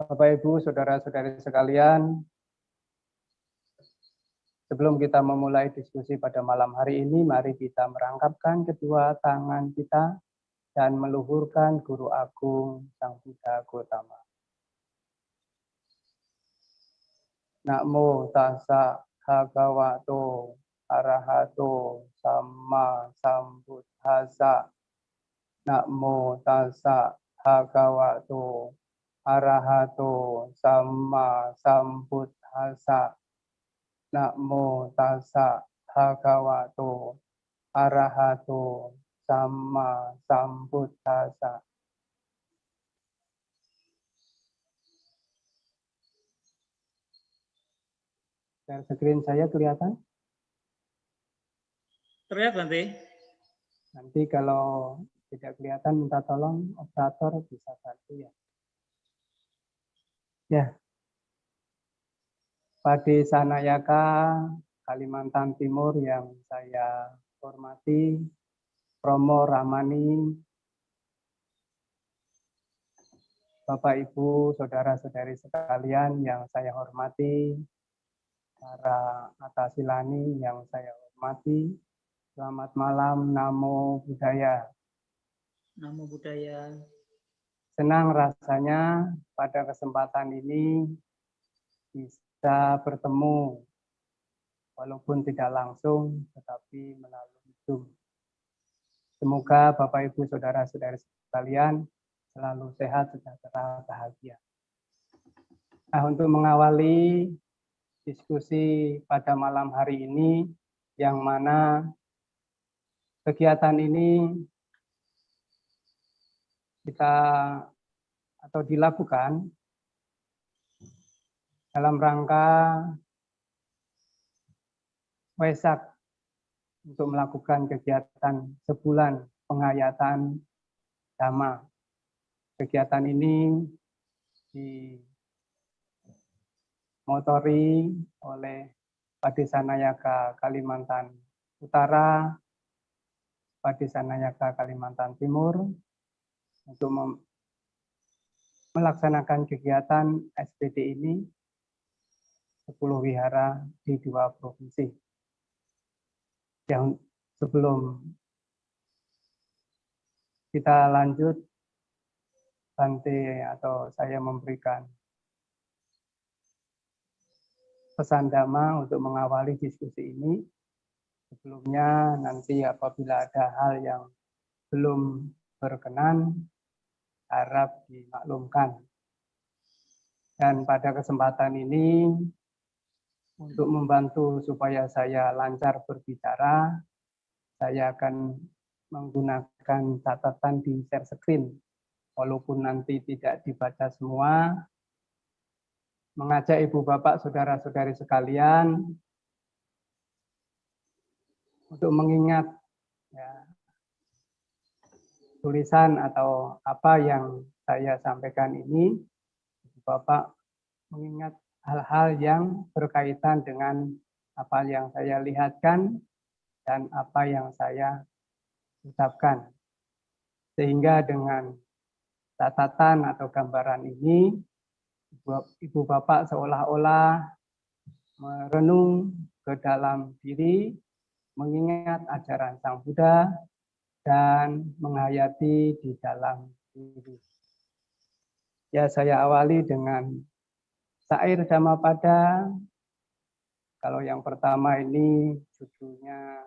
Bapak, Ibu, saudara-saudari sekalian, sebelum kita memulai diskusi pada malam hari ini, mari kita merangkapkan kedua tangan kita dan meluhurkan Guru Agung Sang Buddha Gautama. Namo tassa bhagavato arahato sama sambuddhassa. Namo tassa bhagavato arahato sama sambuddhassa. Namo tassa bhagavato arahato sama sambuddhassa. Share screen saya kelihatan? Terlihat nanti. Nanti kalau tidak kelihatan minta tolong operator bisa bantu ya. Ya. Padi Sanayaka Kalimantan Timur yang saya hormati, Romo Ramani, Bapak Ibu, saudara-saudari sekalian yang saya hormati, para Atasilani yang saya hormati, selamat malam, Namo Buddhaya. Namo Buddhaya. Senang rasanya pada kesempatan ini bisa bertemu, walaupun tidak langsung, tetapi melalui Zoom. Semoga Bapak, Ibu, saudara-saudari sekalian selalu sehat, sejahtera, bahagia. Nah, untuk mengawali diskusi pada malam hari ini, yang mana kegiatan ini kita atau dilakukan dalam rangka Waisak untuk melakukan kegiatan sebulan penghayatan Dhamma. Kegiatan ini dimotori oleh Padi Sanayaka Kalimantan Utara, Padi Sanayaka Kalimantan Timur untuk melaksanakan kegiatan SPD ini 10 wihara di 2 provinsi. Yang sebelum kita lanjut, Bante atau saya memberikan pesan Dhamma untuk mengawali diskusi ini. Sebelumnya nanti apabila ada hal yang belum berkenan, harap dimaklumkan. Dan pada kesempatan ini, untuk membantu supaya saya lancar berbicara, saya akan menggunakan catatan di share screen. Walaupun nanti tidak dibaca semua, mengajak Ibu Bapak, saudara-saudari sekalian, untuk mengingat ya, tulisan atau apa yang saya sampaikan ini, Ibu Bapak mengingat hal-hal yang berkaitan dengan apa yang saya lihatkan dan apa yang saya ucapkan. Sehingga dengan catatan atau gambaran ini, Ibu Bapak seolah-olah merenung ke dalam diri, mengingat ajaran Sang Buddha, dan menghayati di dalam diri. Ya, saya awali dengan Syair Dhammapada. Kalau yang pertama ini judulnya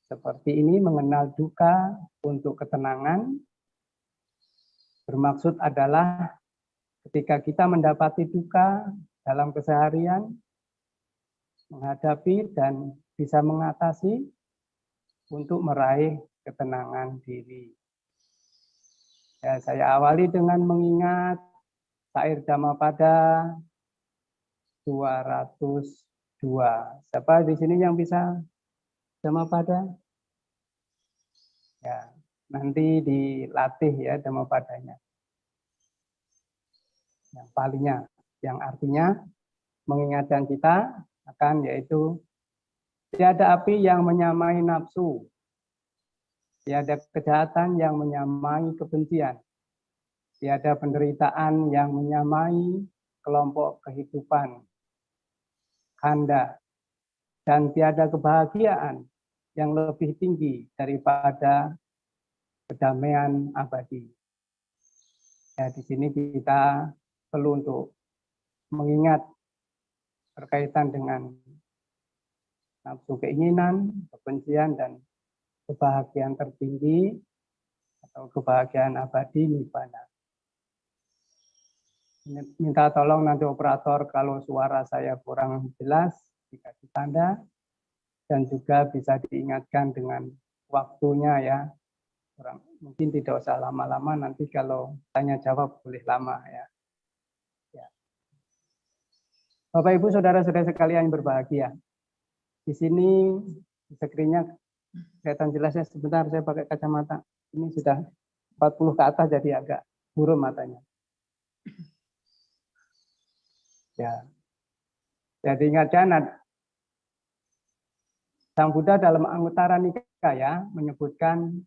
seperti ini, mengenal duka untuk ketenangan. Bermaksud adalah ketika kita mendapati duka dalam keseharian, menghadapi dan bisa mengatasi untuk meraih ketenangan diri. Ya, saya awali dengan mengingat syair Dhammapada 202. Siapa di sini yang bisa Dhammapada? Ya, nanti dilatih ya Dhammapadanya. Yang palingnya, yang artinya mengingatkan kita akan yaitu tiada api yang menyamai nafsu, tiada kejahatan yang menyamai kebencian, tiada penderitaan yang menyamai kelompok kehidupan kanda, dan tiada kebahagiaan yang lebih tinggi daripada kedamaian abadi. Ya, di sini kita perlu untuk mengingat berkaitan dengan nafsu keinginan, kebencian, dan kebahagiaan tertinggi atau kebahagiaan abadi nibbana. Minta tolong nanti operator kalau suara saya kurang jelas dikasih tanda, dan juga bisa diingatkan dengan waktunya ya. Mungkin tidak usah lama-lama, nanti kalau tanya jawab boleh lama ya. Bapak Ibu saudara-saudara sekalian yang berbahagia. Di sini screen-nya kelihatan jelasnya, sebentar saya pakai kacamata. Ini sudah 40 ke atas jadi agak buram matanya. Ya. Jadi ingatkan Sang Buddha dalam Anguttara Nikaya menyebutkan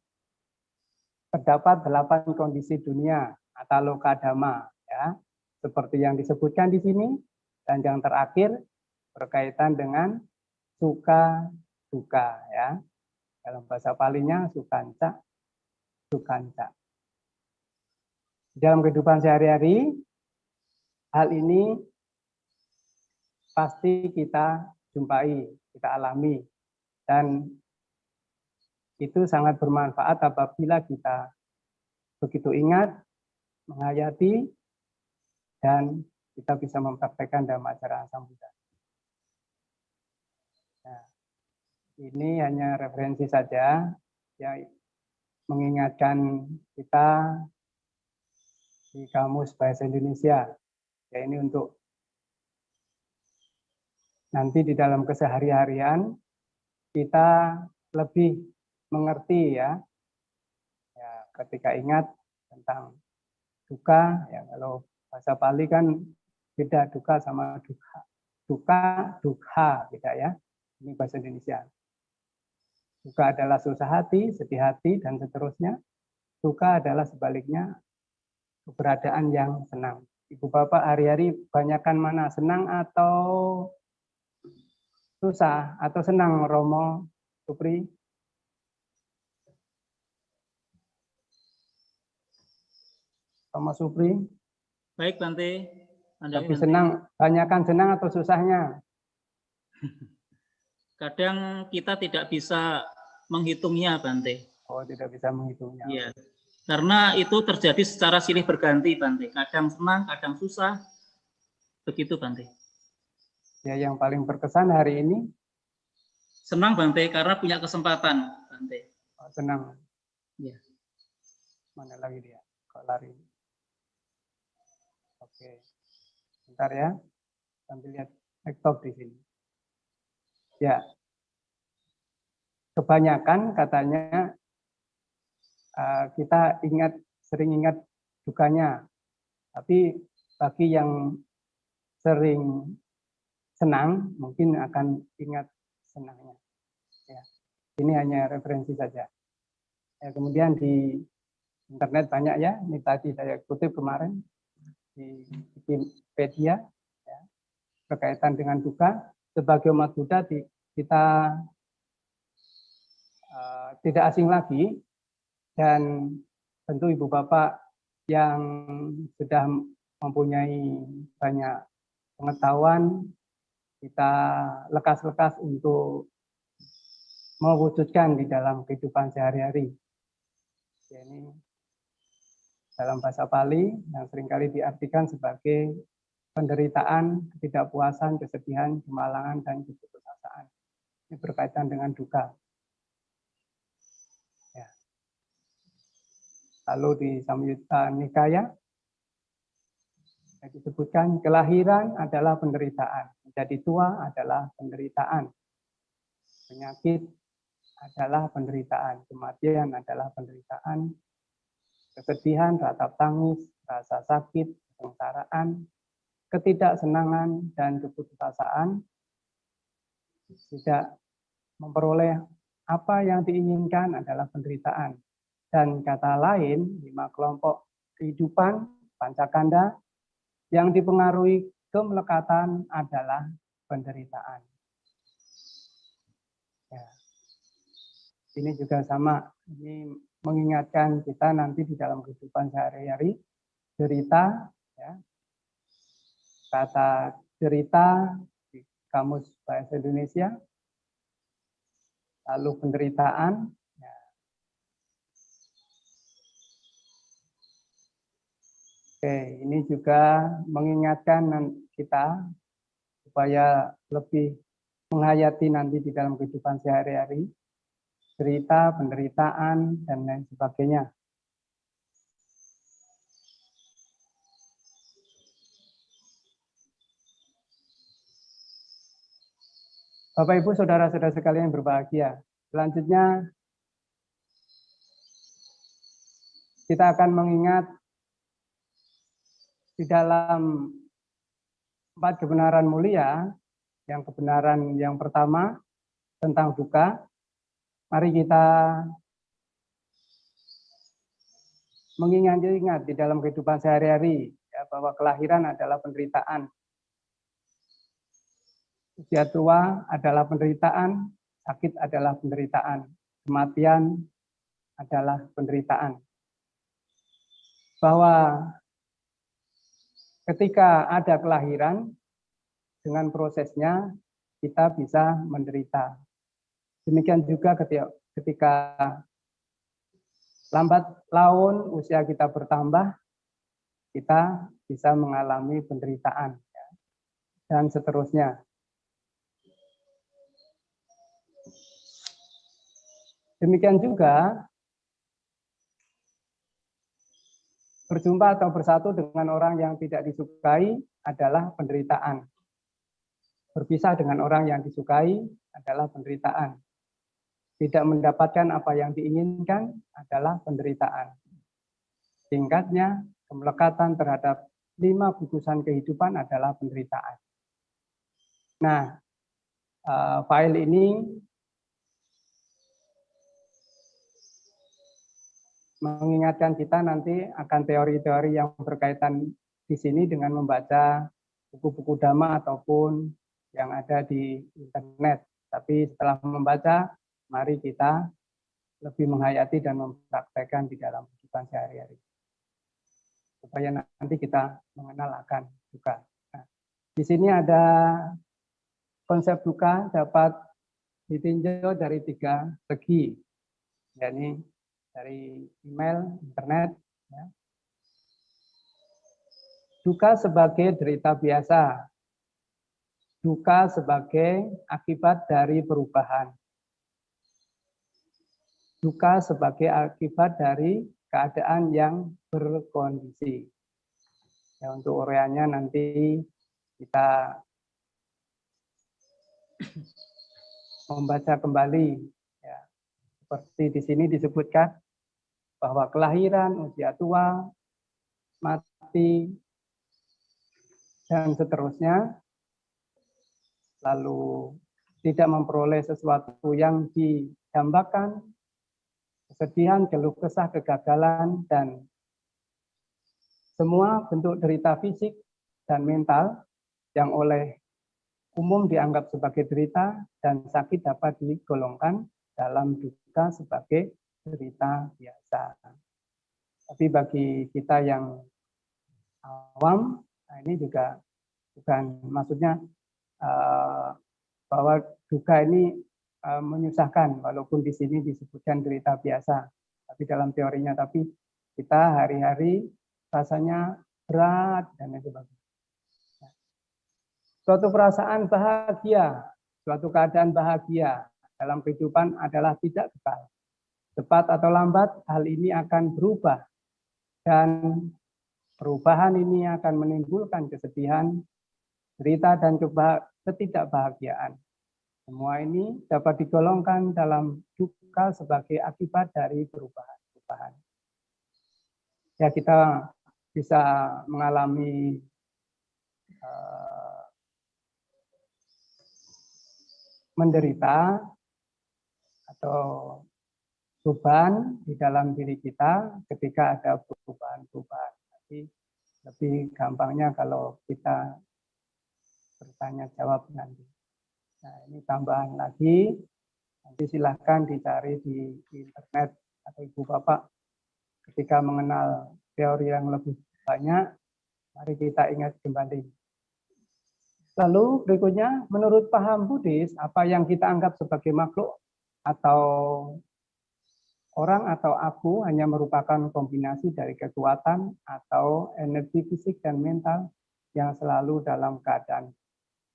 terdapat 8 kondisi dunia atau loka dhamma ya. Seperti yang disebutkan di sini, dan yang terakhir berkaitan dengan suka duka ya. Dalam bahasa Palinya sukanca, dukanca. Dalam kehidupan sehari-hari, hal ini pasti kita jumpai, kita alami, dan itu sangat bermanfaat apabila kita begitu ingat, menghayati, dan kita bisa mempraktekkan dalam ajaran Sang Buddha. Nah, ini hanya referensi saja yang mengingatkan kita di Kamus Bahasa Indonesia. Ya, ini untuk nanti di dalam kesehari-harian kita lebih mengerti ya. Ya, ketika ingat tentang duka, ya kalau bahasa Pali kan beda duka sama duka. Duka, dukha beda ya. Ini bahasa Indonesia. Duka adalah susah hati, sedih hati, dan seterusnya. Duka adalah sebaliknya keberadaan yang senang. Ibu Bapak hari-hari banyakkan mana? Senang atau susah? Atau senang, Romo, Supri? Romo Supri? Baik, Bante. Tapi senang, banyakkan senang atau susahnya? Kadang kita tidak bisa menghitungnya, Bante. Oh, tidak bisa menghitungnya. Iya. Karena itu terjadi secara silih berganti, Bante. Kadang senang, kadang susah. Begitu, Bante. Ya, yang paling berkesan hari ini? Senang, Bante, karena punya kesempatan, Bante. Oh, senang. Iya. Mana lagi dia? Kok lari? Oke. Bentar ya. Sambil lihat laptop di sini. Ya. Kebanyakan katanya kita sering ingat dukanya. Tapi bagi yang sering senang, mungkin akan ingat senangnya. Ya. Ini hanya referensi saja. Ya, kemudian di internet banyak ya, ini tadi saya kutip kemarin di Wikipedia ya, berkaitan dengan duka. Sebagai umat Buddha kita tidak asing lagi, dan tentu Ibu Bapak yang sudah mempunyai banyak pengetahuan, kita lekas-lekas untuk mewujudkan di dalam kehidupan sehari-hari. Ini dalam bahasa Pali yang seringkali diartikan sebagai penderitaan, ketidakpuasan, kesedihan, kemalangan, dan keputusasaan. Ini berkaitan dengan duka. Ya. Lalu di Samyutta Nikaya disebutkan kelahiran adalah penderitaan, menjadi tua adalah penderitaan, penyakit adalah penderitaan, kematian adalah penderitaan, kesedihan, ratap tangis, rasa sakit, kesengsaraan, ketidaksenangan, dan keputusasaan, tidak memperoleh apa yang diinginkan adalah penderitaan. Dan kata lain, 5 kelompok kehidupan pancakanda yang dipengaruhi kemelekatan adalah penderitaan. Ya. Ini juga sama, ini mengingatkan kita nanti di dalam kehidupan sehari-hari, derita, ya. Kata derita di Kamus Bahasa Indonesia, lalu penderitaan. Ya. Oke, ini juga mengingatkan kita supaya lebih menghayati nanti di dalam kehidupan sehari-hari, cerita, penderitaan, dan lain sebagainya. Bapak, Ibu, saudara-saudara sekalian yang berbahagia. Selanjutnya, kita akan mengingat di dalam 4 kebenaran mulia, yang kebenaran yang pertama tentang duka. Mari kita mengingat di dalam kehidupan sehari-hari ya, bahwa kelahiran adalah penderitaan, usia tua adalah penderitaan, sakit adalah penderitaan, kematian adalah penderitaan. Bahwa ketika ada kelahiran, dengan prosesnya kita bisa menderita. Demikian juga ketika lambat laun usia kita bertambah, kita bisa mengalami penderitaan, ya, dan seterusnya. Demikian juga berjumpa atau bersatu dengan orang yang tidak disukai adalah penderitaan. Berpisah dengan orang yang disukai adalah penderitaan. Tidak mendapatkan apa yang diinginkan adalah penderitaan. Singkatnya, kemelekatan terhadap 5 putusan kehidupan adalah penderitaan. Nah, file ini mengingatkan kita nanti akan teori-teori yang berkaitan di sini dengan membaca buku-buku Dhamma ataupun yang ada di internet. Tapi setelah membaca, mari kita lebih menghayati dan mempraktekkan di dalam kehidupan sehari-hari. Supaya nanti kita mengenal akan duka. Nah, di sini ada konsep duka dapat ditinjau dari 3 segi, yakni dari email, internet. Ya. Duka sebagai derita biasa, duka sebagai akibat dari perubahan, duka sebagai akibat dari keadaan yang berkondisi. Ya, untuk uraiannya nanti kita membaca kembali. Ya. Seperti di sini disebutkan bahwa kelahiran, usia tua, mati, dan seterusnya, lalu tidak memperoleh sesuatu yang didambakan, kesedihan, keluh kesah, kegagalan, dan semua bentuk derita fisik dan mental yang oleh umum dianggap sebagai derita dan sakit dapat digolongkan dalam duka sebagai derita biasa. Tapi bagi kita yang awam, nah ini juga bukan maksudnya bahwa duka ini menyusahkan, walaupun di sini disebutkan derita biasa, tapi dalam teorinya, tapi kita hari-hari rasanya berat dan lain sebagainya. Suatu perasaan bahagia, suatu keadaan bahagia dalam kehidupan adalah tidak kekal. Cepat atau lambat, hal ini akan berubah. Dan perubahan ini akan menimbulkan kesedihan, derita, dan ketidakbahagiaan. Semua ini dapat digolongkan dalam duka sebagai akibat dari perubahan. Ya, kita bisa mengalami menderita atau beban di dalam diri kita ketika ada perubahan-perubahan. Jadi lebih gampangnya kalau kita bertanya jawab nanti. Nah, ini tambahan lagi. Nanti silahkan dicari di internet atau Ibu Bapak ketika mengenal teori yang lebih banyak, mari kita ingat kembali. Lalu berikutnya, menurut paham Buddhis, apa yang kita anggap sebagai makhluk atau orang atau aku hanya merupakan kombinasi dari kekuatan atau energi fisik dan mental yang selalu dalam keadaan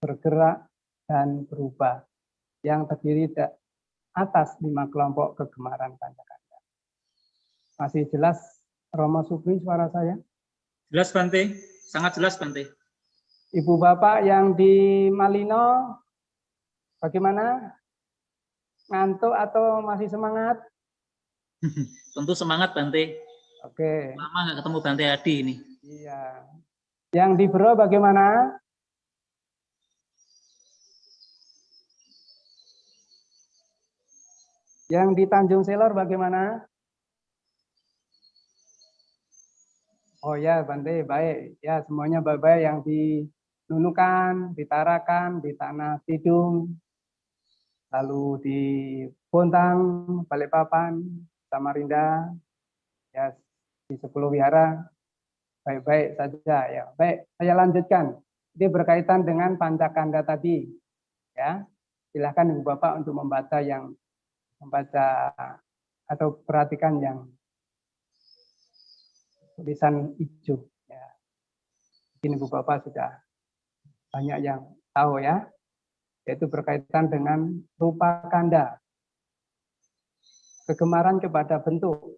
bergerak dan berubah, yang terdiri atas 5 kelompok kegemaran pancakanda. Masih jelas Romo Supri suara saya? Jelas Bante, sangat jelas Bante. Ibu Bapak yang di Malino, bagaimana? Ngantuk atau masih semangat? Tentu semangat Bante. Oke. Lama nggak ketemu Bante Adi ini. Iya. Yang di Bro bagaimana? Yang di Tanjung Selor bagaimana? Oh ya, Bante, baik. Ya, semuanya baik-baik. Yang di Nunukan, di Tarakan, di Tanah Tidung, lalu di Bontang, Balikpapan, Samarinda, ya di 10 wihara, baik-baik saja ya. Baik, saya lanjutkan. Ini berkaitan dengan pancakanda tadi. Ya, silahkan Ibu Bapak untuk membaca atau perhatikan yang tulisan hijau. Ya. Mungkin Ibu Bapak sudah banyak yang tahu ya, yaitu berkaitan dengan rupa kanda. Kegemaran kepada bentuk.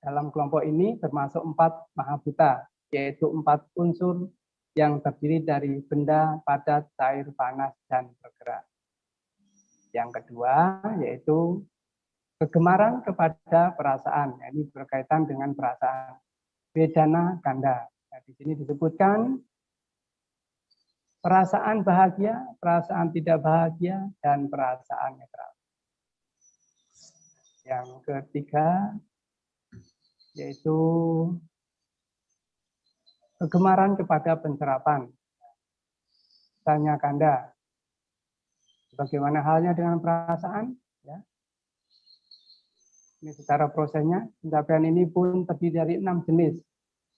Dalam kelompok ini termasuk 4 mahabhuta, yaitu 4 unsur yang terdiri dari benda, padat, cair, panas, dan bergerak. Yang kedua yaitu kegemaran kepada perasaan. Ini berkaitan dengan perasaan. Vedana kanda. Nah, di sini disebutkan perasaan bahagia, perasaan tidak bahagia, dan perasaan netral. Yang ketiga yaitu kegemaran kepada pencerapan. Tanya kanda. Bagaimana halnya dengan perasaan? Ya. Ini secara prosesnya, pencapaian ini pun terdiri dari 6 jenis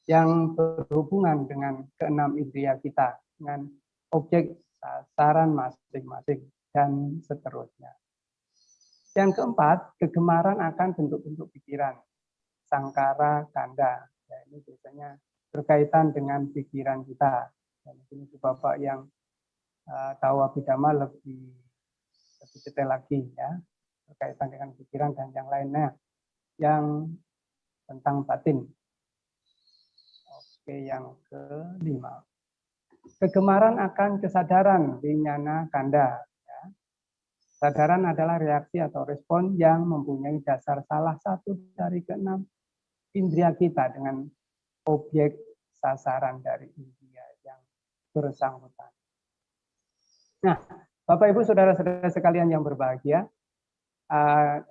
yang berhubungan dengan ke-6 indria kita, dengan objek sasaran masing-masing, dan seterusnya. Yang keempat, kegemaran akan bentuk-bentuk pikiran, sangkara kanda. Ya, ini biasanya berkaitan dengan pikiran kita. Dan ini Bapak yang tahu Abhidhamma lebih detail lagi ya, berkaitan dengan pikiran dan yang lainnya, yang tentang batin. Oke, yang kelima. Kegemaran akan kesadaran, vinyana kanda. Ya. Kesadaran adalah reaksi atau respon yang mempunyai dasar salah satu dari ke-6 indria kita dengan objek sasaran dari indria yang bersangkutan. Nah, Bapak Ibu saudara-saudara sekalian yang berbahagia,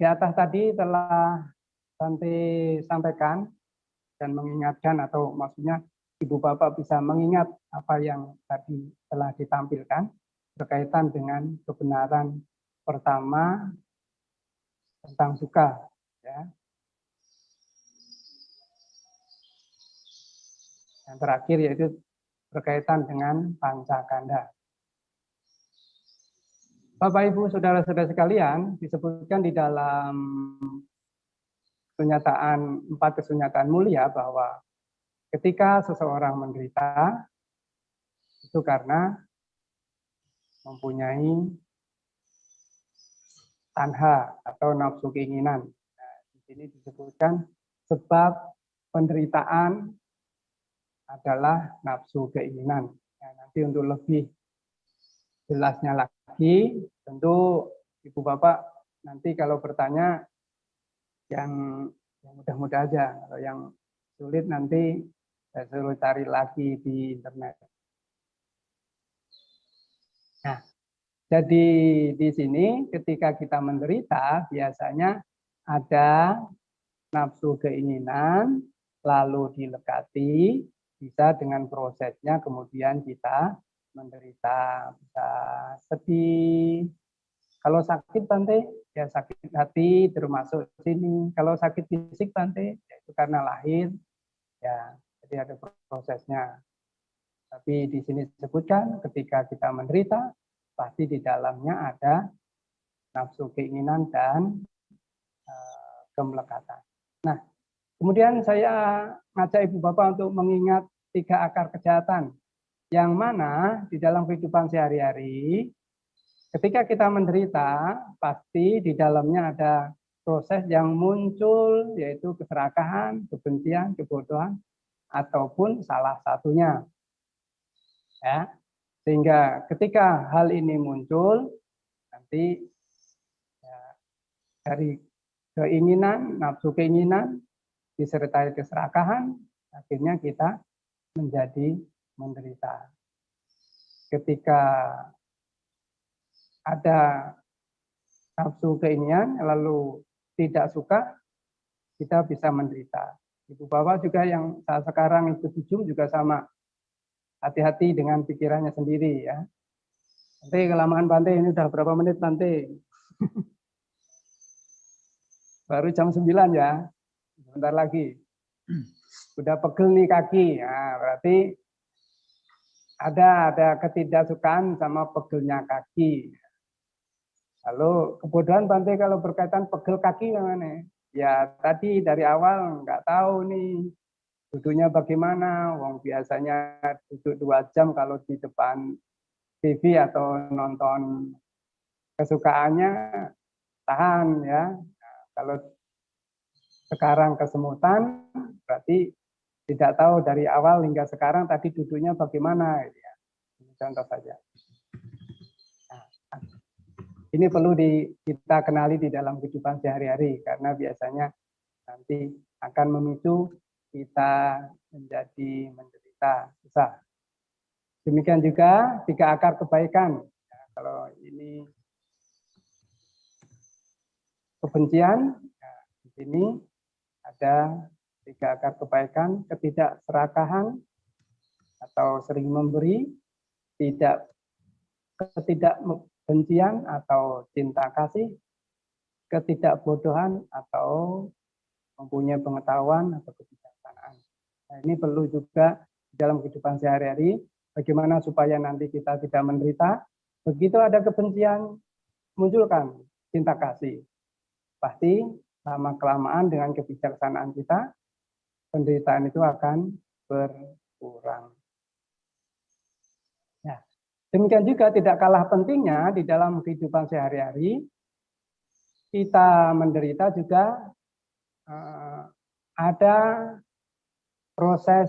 di atas tadi telah Bante sampaikan dan mengingatkan, atau maksudnya Ibu Bapak bisa mengingat apa yang tadi telah ditampilkan berkaitan dengan kebenaran pertama tentang suka. Ya. Yang terakhir yaitu berkaitan dengan pancakanda. Bapak Ibu saudara-saudara sekalian, disebutkan di dalam kenyataan 4 kesunyataan mulia bahwa ketika seseorang menderita itu karena mempunyai tanha atau nafsu keinginan. Nah, di sini disebutkan sebab penderitaan adalah nafsu keinginan. Nah, nanti untuk lebih jelasnya lagi, tentu Ibu Bapak nanti kalau bertanya yang mudah-mudah aja. Kalau yang sulit nanti saya suruh cari lagi di internet. Nah, jadi di sini ketika kita menderita biasanya ada nafsu keinginan, lalu dilekati, bisa dengan prosesnya kemudian kita menderita, bisa sedih. Kalau sakit Bante, ya sakit hati termasuk sini. Kalau sakit fisik Bante, ya itu karena lahir, ya jadi ada prosesnya. Tapi di sini disebutkan ketika kita menderita, pasti di dalamnya ada nafsu keinginan dan kemelekatan. Nah, kemudian saya ngajak Ibu Bapak untuk mengingat 3 akar kejahatan, yang mana di dalam kehidupan sehari-hari, ketika kita menderita, pasti di dalamnya ada proses yang muncul, yaitu keserakahan, kebencian, kebodohan, ataupun salah satunya. Ya, sehingga ketika hal ini muncul, nanti ya, dari keinginan, nafsu keinginan, disertai keserakahan, akhirnya kita menjadi menderita. Ketika ada nafsu keinginan, lalu tidak suka, kita bisa menderita. Ibu Bapak juga yang saat sekarang ikut Zoom juga sama. Hati-hati dengan pikirannya sendiri ya. Nanti kelamaan Bante, ini udah berapa menit Bante? Baru jam 9 ya. Sebentar lagi. Udah pegel nih kaki. Nah, berarti ada ketidaksukaan sama pegelnya kaki. Lalu kebodohan Bante kalau berkaitan pegel kaki gimana? Ya tadi dari awal nggak tahu nih duduknya bagaimana. Wong biasanya duduk 2 jam kalau di depan TV atau nonton kesukaannya tahan ya. Nah, kalau sekarang kesemutan berarti tidak tahu dari awal hingga sekarang tadi duduknya bagaimana. Ya. Ini contoh saja. Nah, ini perlu kita kenali di dalam kehidupan sehari-hari karena biasanya nanti akan memicu kita menjadi menderita susah. Demikian juga 3 akar kebaikan. Ya, kalau ini kebencian, ya, di sini ada 3 akar kebaikan: ketidakserakahan atau sering memberi, ketidakbencian atau cinta kasih, ketidakbodohan atau mempunyai pengetahuan atau kebijaksanaan. Nah, ini perlu juga dalam kehidupan sehari-hari, bagaimana supaya nanti kita tidak menderita. Begitu ada kebencian, munculkan cinta kasih. Pasti lama-kelamaan dengan kebijaksanaan kita, penderitaan itu akan berkurang. Ya. Demikian juga tidak kalah pentingnya di dalam kehidupan sehari-hari, kita menderita juga ada proses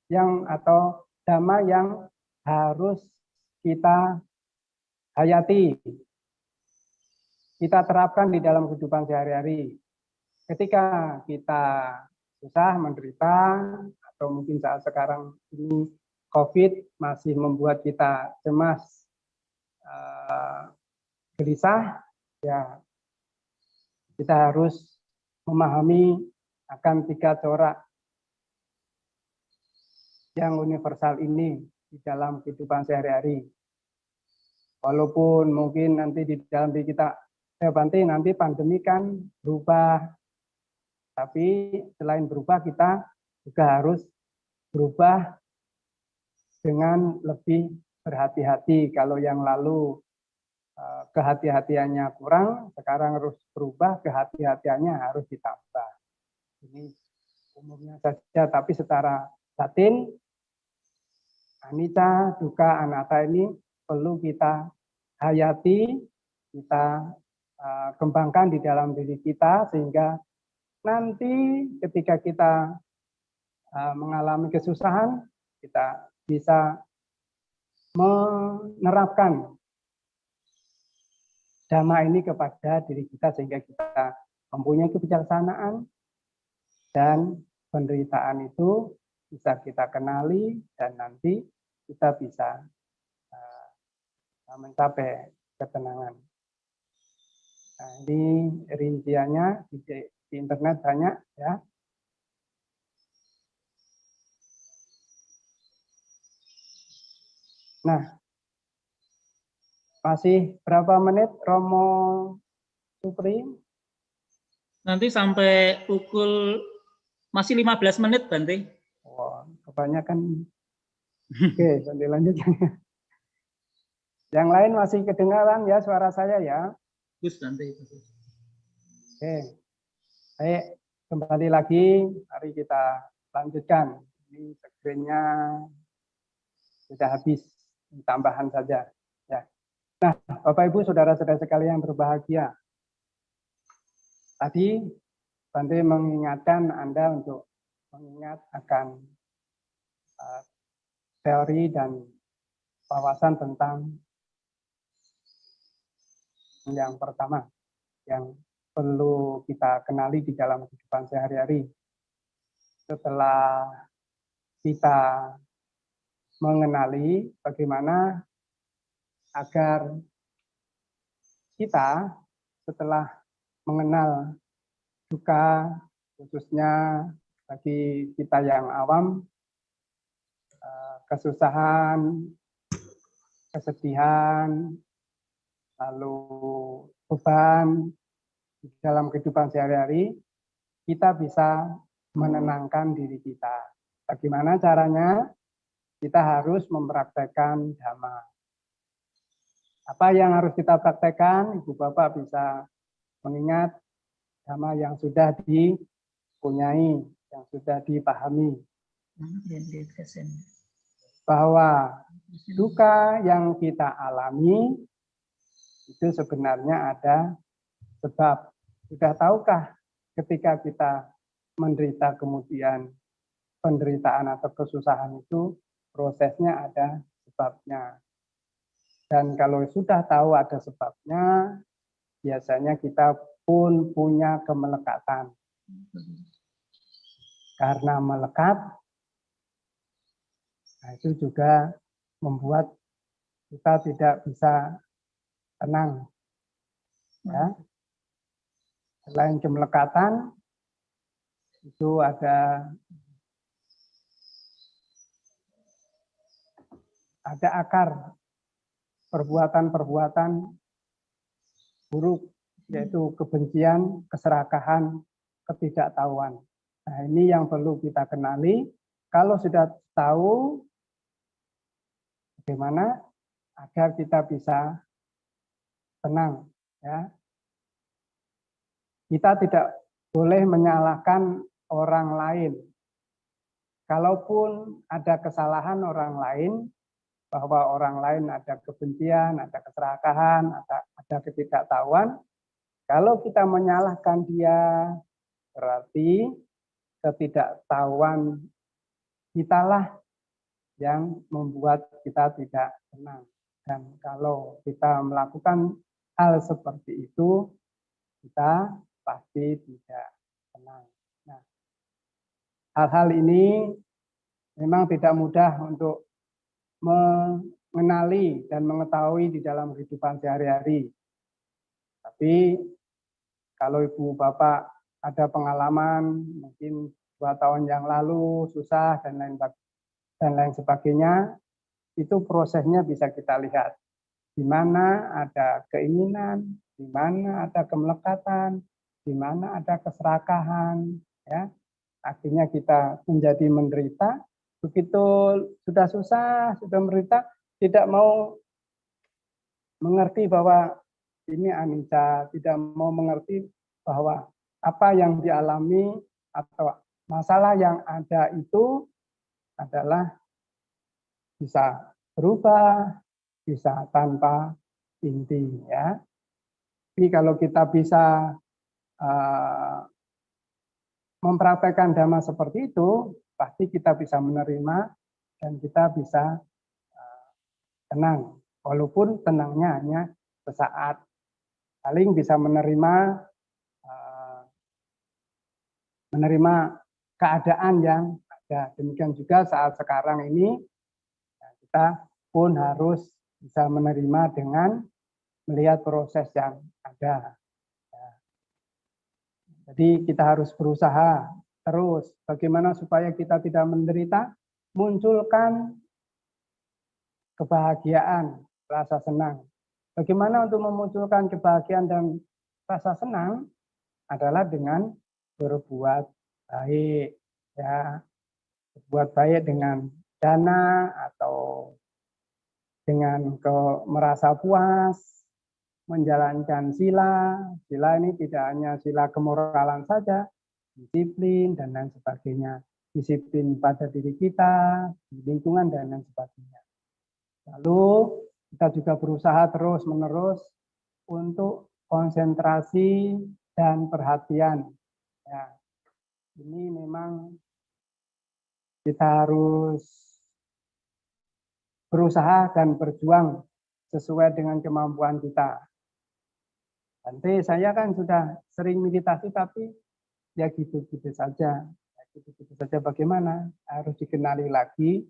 yang atau dhamma yang harus kita hayati, kita terapkan di dalam kehidupan sehari-hari. Ketika kita susah, menderita, atau mungkin saat sekarang ini COVID masih membuat kita cemas, gelisah, ya kita harus memahami akan 3 corak yang universal ini di dalam kehidupan sehari-hari. Walaupun mungkin nanti di dalam diri kita, Bante, nanti pandemi kan berubah, tapi selain berubah kita juga harus berubah dengan lebih berhati-hati. Kalau yang lalu kehati-hatiannya kurang, sekarang harus berubah, kehati-hatiannya harus ditambah. Ini umumnya saja, tapi secara batin, anicca, dukkha, anatta ini perlu kita hayati, kita kembangkan di dalam diri kita, sehingga nanti ketika kita mengalami kesusahan, kita bisa menerapkan dhamma ini kepada diri kita, sehingga kita mempunyai kebijaksanaan dan penderitaan itu bisa kita kenali, dan nanti kita bisa mencapai ketenangan. Nah, ini rinciannya di internet banyak ya. Nah, masih berapa menit Romo Supri? Nanti sampai pukul masih 15 menit, Bante. Wah, kebanyakan. Oke, nanti lanjut. Yang lain masih kedengaran ya suara saya ya? Bagus, Bante. Oke, baik. Kembali lagi, mari kita lanjutkan. Ini screen-nya sudah habis, tambahan saja. Ya. Nah, Bapak Ibu, saudara-saudara sekalian yang berbahagia. Tadi Bante mengingatkan Anda untuk mengingat akan teori dan wawasan tentang yang pertama yang perlu kita kenali di dalam kehidupan sehari-hari. Setelah kita mengenali bagaimana agar kita setelah mengenal duka, khususnya bagi kita yang awam, kesusahan, kesedihan, lalu beban di dalam kehidupan sehari-hari, kita bisa menenangkan diri kita. Bagaimana caranya? Kita harus mempraktekkan Dhamma. Apa yang harus kita praktekkan? Ibu Bapak bisa mengingat Dhamma yang sudah dipunyai, yang sudah dipahami. Bahwa duka yang kita alami itu sebenarnya ada sebab. Sudah tahukah ketika kita menderita kemudian penderitaan atau kesusahan itu prosesnya ada sebabnya. Dan kalau sudah tahu ada sebabnya, biasanya kita pun punya kemelekatan. Karena melekat, nah itu juga membuat kita tidak bisa tenang. Ya. Selain kemelekatan, itu ada akar perbuatan-perbuatan buruk, yaitu kebencian, keserakahan, ketidaktahuan. Nah, ini yang perlu kita kenali. Kalau sudah tahu, bagaimana agar kita bisa tenang. Ya. Kita tidak boleh menyalahkan orang lain. Kalaupun ada kesalahan orang lain, bahwa orang lain ada kebencian, ada keserakahan, ada ketidaktahuan, kalau kita menyalahkan dia, berarti ketidaktahuan kitalah yang membuat kita tidak tenang. Dan kalau kita melakukan hal seperti itu, kita pasti tidak tenang. Nah, hal-hal ini memang tidak mudah untuk mengenali dan mengetahui di dalam kehidupan sehari-hari. Tapi kalau Ibu Bapak ada pengalaman mungkin 2 tahun yang lalu susah dan lain sebagainya, itu prosesnya bisa kita lihat. Di mana ada keinginan, di mana ada kemelekatan, di mana ada keserakahan, ya. Akhirnya kita menjadi menderita. Begitu sudah susah, sudah menderita, tidak mau mengerti bahwa ini anicca, tidak mau mengerti bahwa apa yang dialami atau masalah yang ada itu adalah bisa berubah, bisa tanpa inti, ya. Jadi kalau kita bisa mempraktekkan Dhamma seperti itu, pasti kita bisa menerima dan kita bisa tenang. Walaupun tenangnya hanya sesaat, paling bisa menerima keadaan yang ada. Demikian juga saat sekarang ini kita pun harus bisa menerima dengan melihat proses yang ada. Jadi kita harus berusaha terus bagaimana supaya kita tidak menderita, munculkan kebahagiaan, rasa senang. Bagaimana untuk memunculkan kebahagiaan dan rasa senang adalah dengan berbuat baik, ya, berbuat baik dengan dana atau dengan merasa puas, menjalankan sila. Sila ini tidak hanya sila kemoralan saja, disiplin dan lain sebagainya. Disiplin pada diri kita, di lingkungan dan lain sebagainya. Lalu kita juga berusaha terus-menerus untuk konsentrasi dan perhatian. Ya, ini memang kita harus berusaha dan berjuang sesuai dengan kemampuan kita. Nanti saya kan sudah sering meditasi tapi ya gitu-gitu saja. Ya, gitu-gitu saja bagaimana? Harus dikenali lagi.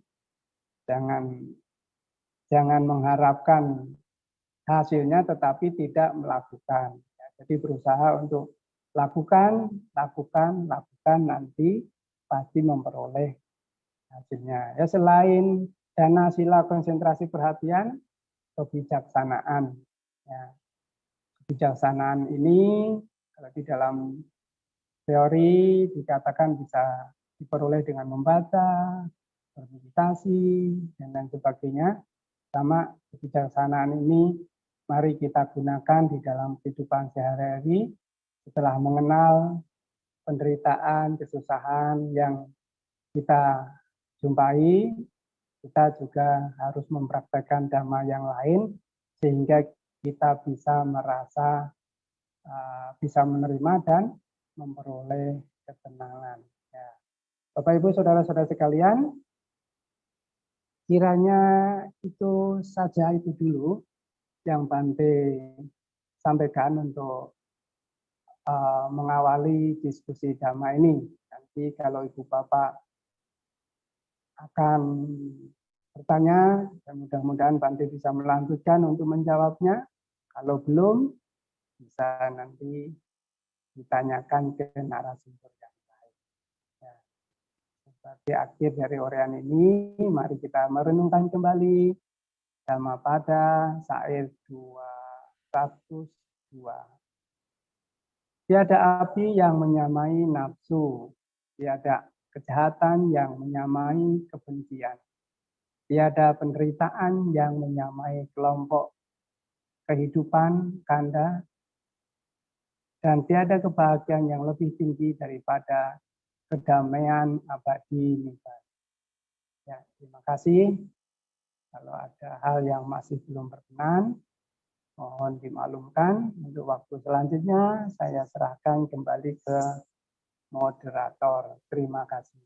Jangan mengharapkan hasilnya tetapi tidak melakukan. Ya, jadi berusaha untuk lakukan nanti pasti memperoleh hasilnya. Ya selain dana, sila, konsentrasi, perhatian, kebijaksanaan. Ya, kebijaksanaan ini kalau di dalam teori dikatakan bisa diperoleh dengan membaca, bermeditasi, dan lain sebagainya. Sama kebijaksanaan ini mari kita gunakan di dalam kehidupan sehari-hari setelah mengenal penderitaan, kesusahan yang kita jumpai, kita juga harus mempraktekkan dhamma yang lain sehingga kita bisa merasa bisa menerima dan memperoleh ketenangan. Ya. Bapak Ibu saudara-saudara sekalian, kiranya itu saja itu dulu yang Bante sampaikan untuk mengawali diskusi dhamma ini. Nanti kalau Ibu Bapak akan bertanya, dan mudah-mudahan Bante bisa melanjutkan untuk menjawabnya. Kalau belum, bisa nanti ditanyakan ke narasumber yang lain. Ya. Sebagai akhir dari uraian ini, mari kita merenungkan kembali Dhammapada Syair 202. Tiada api yang menyamai nafsu, tiada kejahatan yang menyamai kebencian, tiada penderitaan yang menyamai kelompok kehidupan kanda, dan tiada kebahagiaan yang lebih tinggi daripada kedamaian abadi nibbana. Ya, terima kasih. Kalau ada hal yang masih belum berkenan, mohon dimaklumkan. Untuk waktu selanjutnya, saya serahkan kembali ke moderator. Terima kasih.